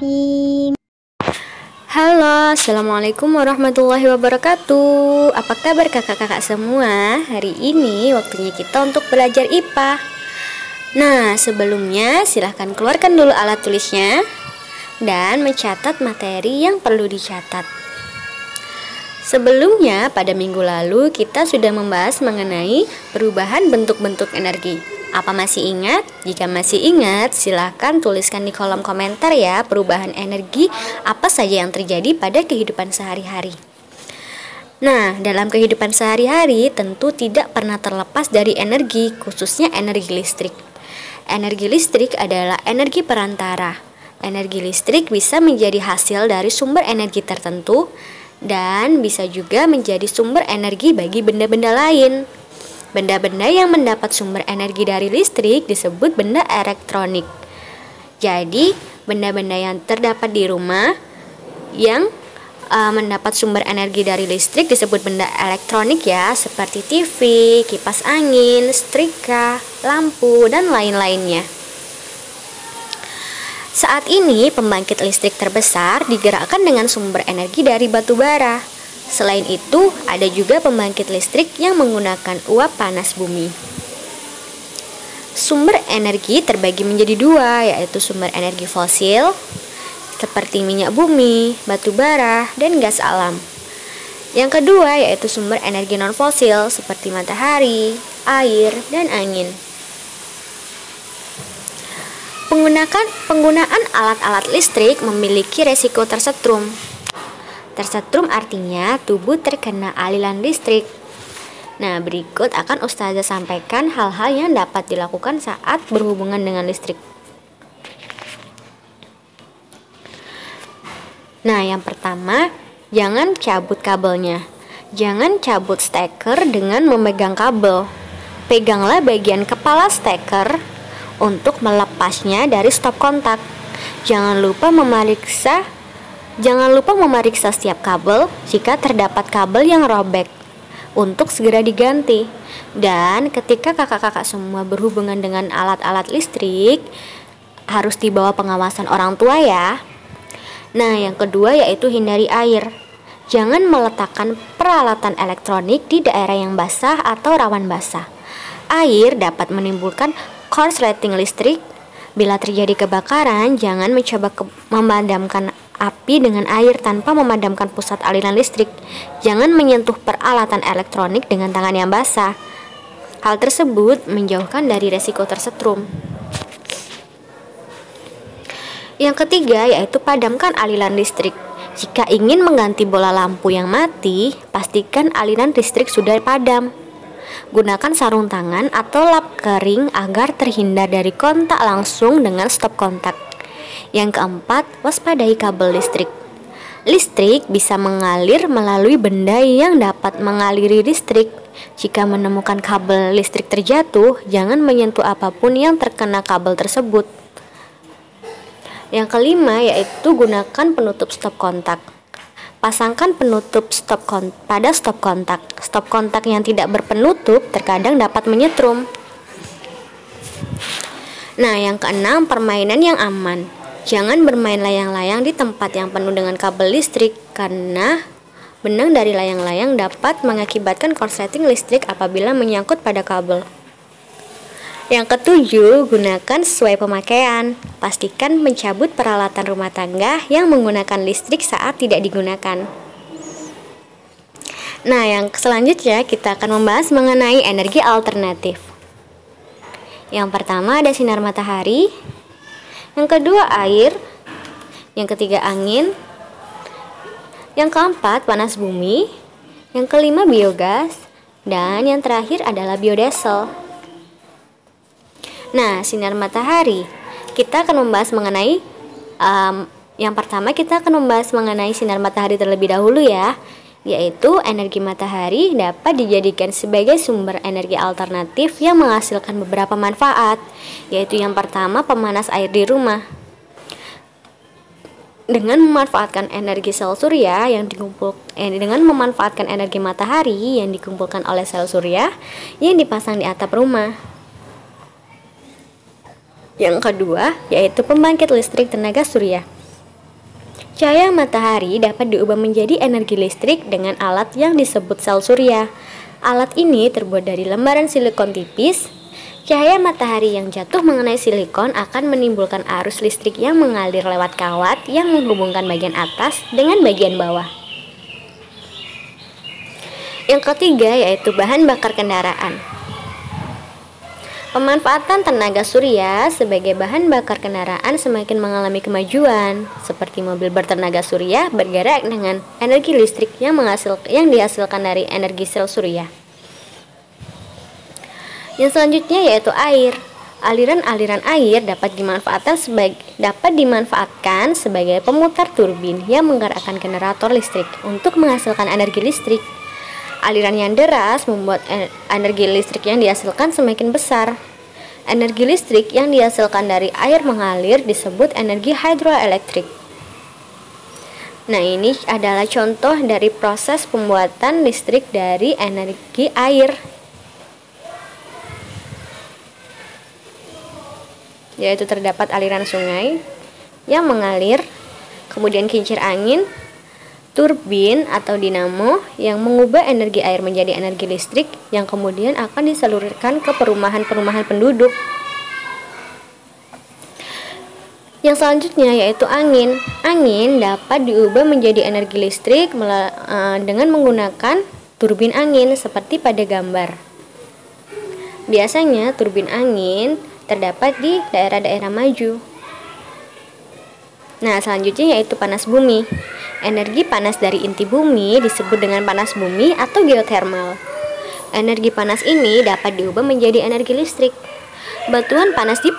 Bismillahirrahmanirrahim. Halo, assalamualaikum warahmatullahi wabarakatuh. Apa kabar kakak-kakak semua? Hari ini waktunya kita untuk belajar IPA. Nah, sebelumnya silahkan keluarkan dulu alat tulisnya dan mencatat materi yang perlu dicatat. Sebelumnya, pada minggu lalu kita sudah membahas mengenai perubahan bentuk-bentuk energi. Apa masih ingat? Jika masih ingat, silahkan tuliskan di kolom komentar ya perubahan energi apa saja yang terjadi pada kehidupan sehari-hari. Nah, dalam kehidupan sehari-hari tentu tidak pernah terlepas dari energi, khususnya energi listrik. Energi listrik adalah energi perantara. Energi listrik bisa menjadi hasil dari sumber energi tertentu dan bisa juga menjadi sumber energi bagi benda-benda lain. Benda-benda yang mendapat sumber energi dari listrik disebut benda elektronik. Jadi, benda-benda yang terdapat di rumah yang mendapat sumber energi dari listrik disebut benda elektronik ya, seperti TV, kipas angin, setrika, lampu, dan lain-lainnya. Saat ini, pembangkit listrik terbesar digerakkan dengan sumber energi dari batu bara. Selain itu, ada juga pembangkit listrik yang menggunakan uap panas bumi. Sumber energi terbagi menjadi dua, yaitu sumber energi fosil, seperti minyak bumi, batu bara, dan gas alam. Yang kedua, yaitu sumber energi non-fosil, seperti matahari, air, dan angin. Penggunaan alat-alat listrik memiliki resiko tersetrum. Tersetrum artinya tubuh terkena aliran listrik. Nah, berikut akan Ustazah sampaikan hal-hal yang dapat dilakukan saat berhubungan dengan listrik. Nah, yang pertama, jangan cabut kabelnya. Jangan cabut steker dengan memegang kabel. Peganglah bagian kepala steker untuk melepasnya dari stop kontak. Jangan lupa memeriksa setiap kabel jika terdapat kabel yang robek untuk segera diganti. Dan ketika kakak-kakak semua berhubungan dengan alat-alat listrik, harus di bawah pengawasan orang tua ya. Nah, yang kedua yaitu hindari air. Jangan meletakkan peralatan elektronik di daerah yang basah atau rawan basah. Air dapat menimbulkan korsleting listrik. Bila terjadi kebakaran, jangan mencoba memadamkan api dengan air tanpa memadamkan pusat aliran listrik. Jangan menyentuh peralatan elektronik dengan tangan yang basah. Hal tersebut menjauhkan dari resiko tersetrum. Yang ketiga yaitu padamkan aliran listrik. Jika ingin mengganti bola lampu yang mati, pastikan aliran listrik sudah padam. Gunakan sarung tangan atau lap kering agar terhindar dari kontak langsung dengan stop kontak. Yang keempat, waspadai kabel listrik. Listrik bisa mengalir melalui benda yang dapat mengaliri listrik. Jika menemukan kabel listrik terjatuh, jangan menyentuh apapun yang terkena kabel tersebut. Yang kelima yaitu gunakan penutup stop kontak. Pasangkan penutup pada stop kontak. Stop kontak yang tidak berpenutup terkadang dapat menyetrum. Nah, yang keenam, permainan yang aman. Jangan bermain layang-layang di tempat yang penuh dengan kabel listrik karena benang dari layang-layang dapat mengakibatkan korsleting listrik apabila menyangkut pada kabel. Yang ketujuh, gunakan sesuai pemakaian. Pastikan mencabut peralatan rumah tangga yang menggunakan listrik saat tidak digunakan. Nah, yang selanjutnya kita akan membahas mengenai energi alternatif. Yang pertama ada sinar matahari. Yang kedua air. Yang ketiga angin. Yang keempat panas bumi. Yang kelima biogas. Dan yang terakhir adalah biodiesel. Nah, sinar matahari. Kita akan membahas mengenai yang pertama kita akan membahas mengenai sinar matahari terlebih dahulu ya. Yaitu energi matahari dapat dijadikan sebagai sumber energi alternatif yang menghasilkan beberapa manfaat, yaitu yang pertama pemanas air di rumah. Dengan memanfaatkan energi sel surya dengan memanfaatkan energi matahari yang dikumpulkan oleh sel surya yang dipasang di atap rumah. Yang kedua yaitu pembangkit listrik tenaga surya. Cahaya matahari dapat diubah menjadi energi listrik dengan alat yang disebut sel surya. Alat ini terbuat dari lembaran silikon tipis. Cahaya matahari yang jatuh mengenai silikon akan menimbulkan arus listrik yang mengalir lewat kawat yang menghubungkan bagian atas dengan bagian bawah. Yang ketiga yaitu bahan bakar kendaraan. Pemanfaatan tenaga surya sebagai bahan bakar kendaraan semakin mengalami kemajuan, seperti mobil bertenaga surya bergerak dengan energi listrik yang dihasilkan dari energi sel surya. Yang selanjutnya yaitu air. Aliran-aliran air dapat dimanfaatkan sebagai pemutar turbin yang menggerakkan generator listrik untuk menghasilkan energi listrik. Aliran yang deras membuat energi listrik yang dihasilkan semakin besar. Energi listrik yang dihasilkan dari air mengalir disebut energi hidroelektrik. Nah, ini adalah contoh dari proses pembuatan listrik dari energi air, yaitu terdapat aliran sungai yang mengalir, kemudian kincir angin, turbin atau dinamo yang mengubah energi air menjadi energi listrik yang kemudian akan disalurkan ke perumahan-perumahan penduduk. Yang selanjutnya yaitu angin. Angin dapat diubah menjadi energi listrik dengan menggunakan turbin angin seperti pada gambar. Biasanya turbin angin terdapat di daerah-daerah maju. Nah, selanjutnya yaitu panas bumi. Energi panas dari inti bumi disebut dengan panas bumi atau geotermal. Energi panas ini dapat diubah menjadi energi listrik. Batuan panas di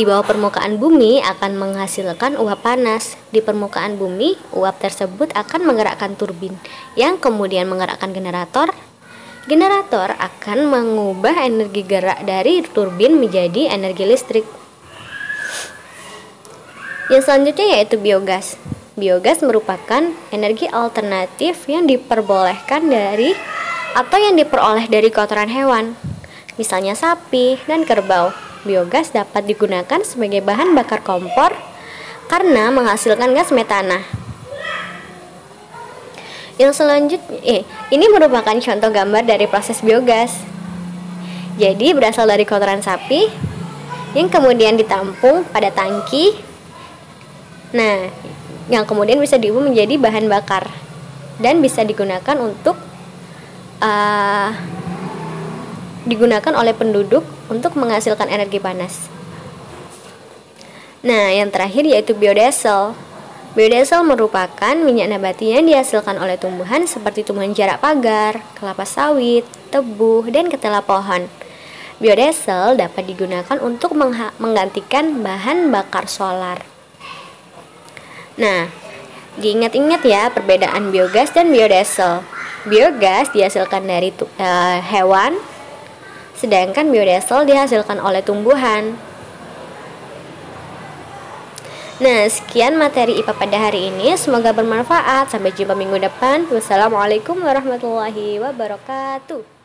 bawah permukaan bumi akan menghasilkan uap panas. Di permukaan bumi, uap tersebut akan menggerakkan turbin yang kemudian menggerakkan generator. Generator akan mengubah energi gerak dari turbin menjadi energi listrik. Yang selanjutnya yaitu biogas. Biogas merupakan energi alternatif yang diperoleh dari kotoran hewan, misalnya sapi dan kerbau. Biogas dapat digunakan sebagai bahan bakar kompor karena menghasilkan gas metana. Yang selanjutnya, ini merupakan contoh gambar dari proses biogas. Jadi berasal dari kotoran sapi yang kemudian ditampung pada tangki. Nah, yang kemudian bisa diubah menjadi bahan bakar dan bisa digunakan oleh penduduk untuk menghasilkan energi panas. Nah, yang terakhir yaitu biodiesel. Biodiesel merupakan minyak nabati yang dihasilkan oleh tumbuhan seperti tumbuhan jarak pagar, kelapa sawit, tebu, dan ketela pohon. Biodiesel dapat digunakan untuk menggantikan bahan bakar solar. Nah, diingat-ingat ya perbedaan biogas dan biodiesel. Biogas dihasilkan dari hewan, sedangkan biodiesel dihasilkan oleh tumbuhan. Nah, sekian materi IPA pada hari ini. Semoga bermanfaat. Sampai jumpa minggu depan. Wassalamualaikum warahmatullahi wabarakatuh.